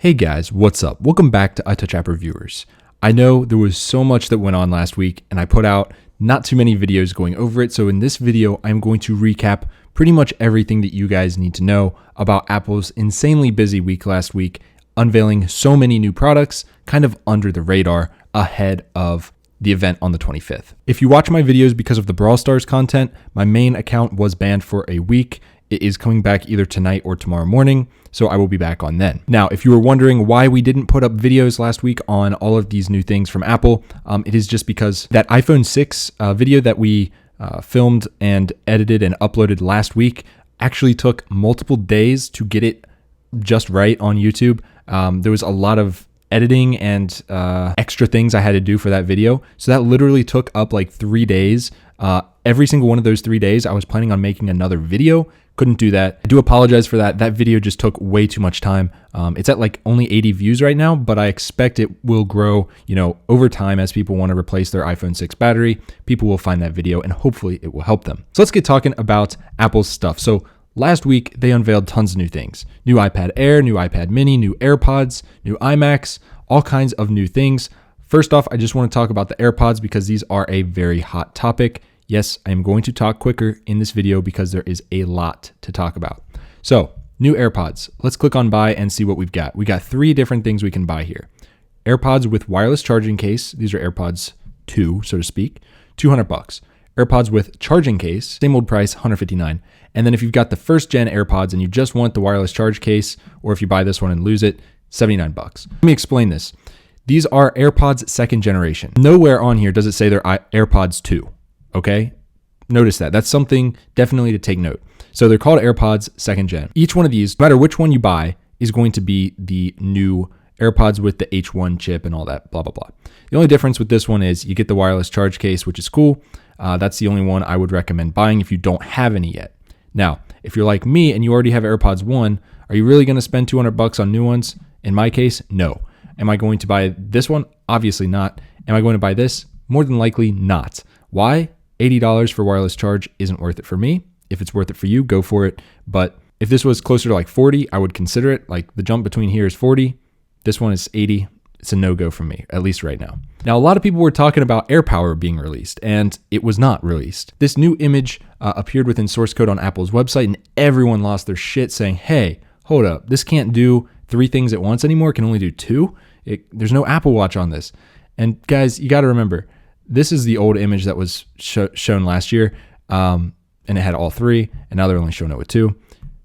Hey guys, what's up? Welcome back to Ipod Touch viewers. I know there was so much that went on last week and I put out not too many videos going over it. So in this video, I'm going to recap pretty much everything that you guys need to know about Apple's insanely busy week last week, unveiling so many new products kind of under the radar ahead of the event on the 25th. If you watch my videos because of the Brawl Stars content, my main account was banned for a week. It is coming back either tonight or tomorrow morning, so I will be back on then. Now, if you were wondering why we didn't put up videos last week on all of these new things from Apple, it is just because that iPhone 6 video that we filmed and edited and uploaded last week actually took multiple days to get it just right on YouTube. There was a lot of editing and extra things I had to do for that video. So that literally took up like 3 days. Every single one of those 3 days, I was planning on making another video. Couldn't do that. I do apologize for that. That video just took way too much time. It's at like only 80 views right now, but I expect it will grow, over time as people want to replace their iPhone 6 battery. People will find that video and hopefully it will help them. So let's get talking about Apple's stuff. So last week, they unveiled tons of new things. New iPad Air, new iPad mini, new AirPods, new iMacs, all kinds of new things. First off, I just want to talk about the AirPods because these are a very hot topic. Yes, I am going to talk quicker in this video because there is a lot to talk about. So, new AirPods. Let's click on buy and see what we've got. We got 3 different things we can buy here. AirPods with wireless charging case. These are AirPods 2, so to speak. $200. AirPods with charging case. Same old price, $159. And then if you've got the first gen AirPods and you just want the wireless charge case, or if you buy this one and lose it, $79. Let me explain this. These are AirPods second generation. Nowhere on here does it say they're AirPods 2. Okay, notice that. That's something definitely to take note. So they're called AirPods second gen. Each one of these, no matter which one you buy, is going to be the new AirPods with the H1 chip and all that, blah, blah, blah. The only difference with this one is you get the wireless charge case, which is cool. That's the only one I would recommend buying if you don't have any yet. Now, if you're like me and you already have AirPods 1, are you really going to spend $200 on new ones? In my case, no. Am I going to buy this one? Obviously not. Am I going to buy this? More than likely not. Why? $80 for wireless charge isn't worth it for me. If it's worth it for you, go for it. But if this was closer to like 40, I would consider it. Like the jump between here is 40. This one is 80. It's a no-go for me, at least right now. Now, a lot of people were talking about AirPower being released, and it was not released. This new image appeared within source code on Apple's website, and everyone lost their shit saying, hey, hold up, this can't do 3 things at once anymore. It can only do 2. There's no Apple Watch on this. And guys, you got to remember, this is the old image that was shown last year, and it had all 3, and now they're only showing it with 2.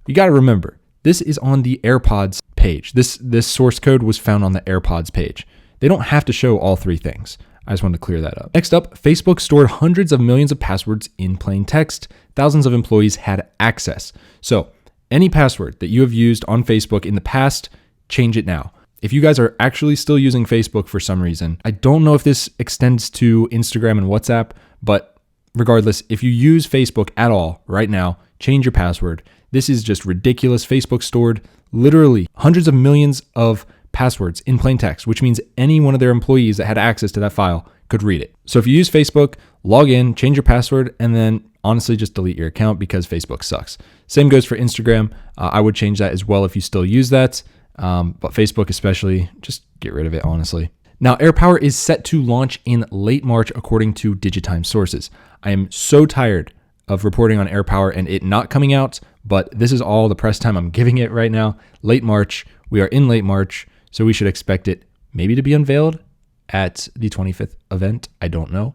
You got to remember, this is on the AirPods page. This source code was found on the AirPods page. They don't have to show all 3 things. I just wanted to clear that up. Next up, Facebook stored hundreds of millions of passwords in plain text. Thousands of employees had access. So any password that you have used on Facebook in the past, change it now. If you guys are actually still using Facebook for some reason, I don't know if this extends to Instagram and WhatsApp, but regardless, if you use Facebook at all right now, change your password. This is just ridiculous. Facebook stored literally hundreds of millions of passwords in plain text, which means any one of their employees that had access to that file could read it. So if you use Facebook, log in, change your password, and then honestly just delete your account because Facebook sucks. Same goes for Instagram. I would change that as well if you still use that. But Facebook especially, just get rid of it, honestly. Now, AirPower is set to launch in late March, according to Digitime sources. I am so tired of reporting on AirPower and it not coming out, but this is all the press time I'm giving it right now. Late March. We are in late March, so we should expect it maybe to be unveiled at the 25th event. I don't know,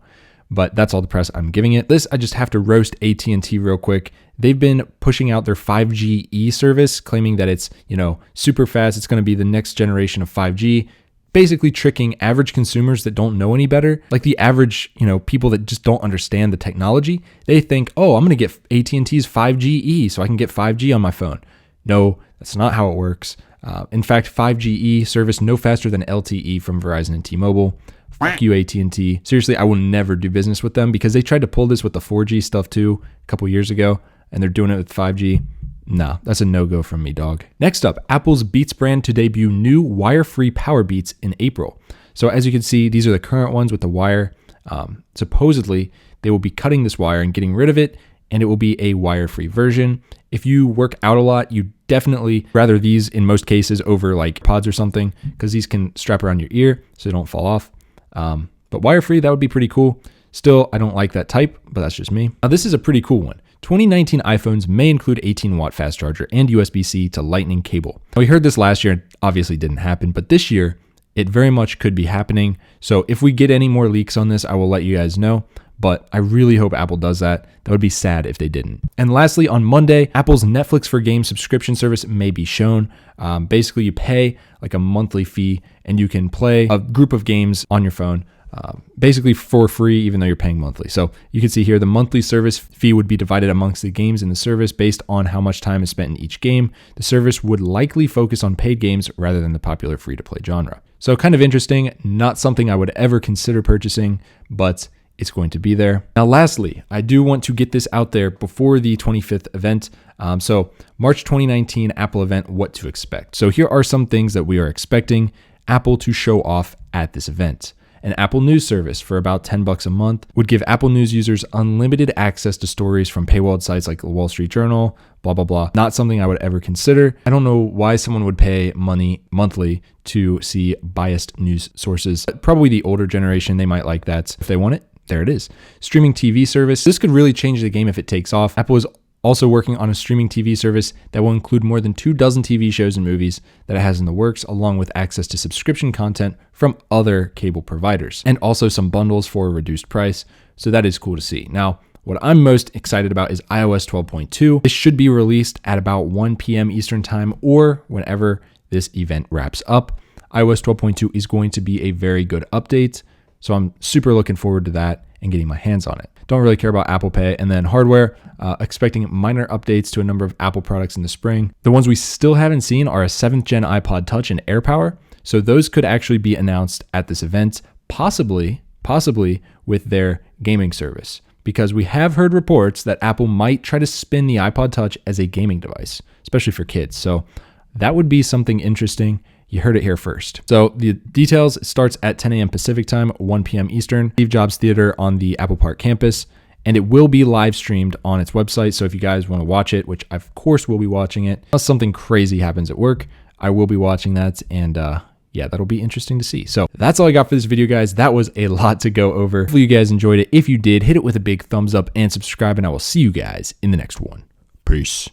but that's all the press I'm giving it. This, I just have to roast AT&T real quick. They've been pushing out their 5G E service, claiming that it's, super fast. It's going to be the next generation of 5G, basically tricking average consumers that don't know any better. Like the average, people that just don't understand the technology. They think, oh, I'm going to get AT&T's 5G E so I can get 5G on my phone. No, that's not how it works. In fact, 5G E service no faster than LTE from Verizon and T-Mobile. Fuck you, AT&T. Seriously, I will never do business with them because they tried to pull this with the 4G stuff too a couple years ago, and they're doing it with 5G. Nah, that's a no-go from me, dog. Next up, Apple's Beats brand to debut new wire-free power beats in April. So as you can see, these are the current ones with the wire. Supposedly, they will be cutting this wire and getting rid of it and it will be a wire-free version. If you work out a lot, you definitely rather these in most cases over like pods or something, because these can strap around your ear so they don't fall off. But wire-free, that would be pretty cool. Still, I don't like that type, but that's just me. Now, this is a pretty cool one. 2019 iPhones may include 18-watt fast charger and USB-C to Lightning cable. Now, we heard this last year, obviously didn't happen, but this year, it very much could be happening. So if we get any more leaks on this, I will let you guys know. But I really hope Apple does that. That would be sad if they didn't. And lastly, on Monday, Apple's Netflix for Games subscription service may be shown. Basically, you pay like a monthly fee and you can play a group of games on your phone, basically for free, even though you're paying monthly. So you can see here, the monthly service fee would be divided amongst the games in the service based on how much time is spent in each game. The service would likely focus on paid games rather than the popular free-to-play genre. So kind of interesting, not something I would ever consider purchasing, but it's going to be there. Now, lastly, I do want to get this out there before the 25th event. So March 2019 Apple event, what to expect. So here are some things that we are expecting Apple to show off at this event. An Apple News service for about $10 a month would give Apple News users unlimited access to stories from paywalled sites like the Wall Street Journal, blah, blah, blah. Not something I would ever consider. I don't know why someone would pay money monthly to see biased news sources. Probably the older generation, they might like that. If they want it, there it is. Streaming TV service. This could really change the game if it takes off. Apple is also working on a streaming TV service that will include more than 24 TV shows and movies that it has in the works, along with access to subscription content from other cable providers, and also some bundles for a reduced price. So that is cool to see. Now, what I'm most excited about is iOS 12.2. This should be released at about 1 p.m. Eastern time or whenever this event wraps up. iOS 12.2 is going to be a very good update. So I'm super looking forward to that and getting my hands on it. Don't really care about Apple Pay. And then hardware, expecting minor updates to a number of Apple products in the spring. The ones we still haven't seen are a 7th gen Ipod Touch and AirPower. So those could actually be announced at this event, possibly with their gaming service. Because we have heard reports that Apple might try to spin the iPod Touch as a gaming device, especially for kids. So that would be something interesting. You heard it here first. So the details starts at 10 a.m. Pacific time, 1 p.m. Eastern, Steve Jobs Theater on the Apple Park campus, and it will be live streamed on its website. So if you guys want to watch it, which I of course will be watching it, unless something crazy happens at work, I will be watching that, and yeah, that'll be interesting to see. So that's all I got for this video, guys. That was a lot to go over. Hopefully you guys enjoyed it. If you did, hit it with a big thumbs up and subscribe, and I will see you guys in the next one. Peace.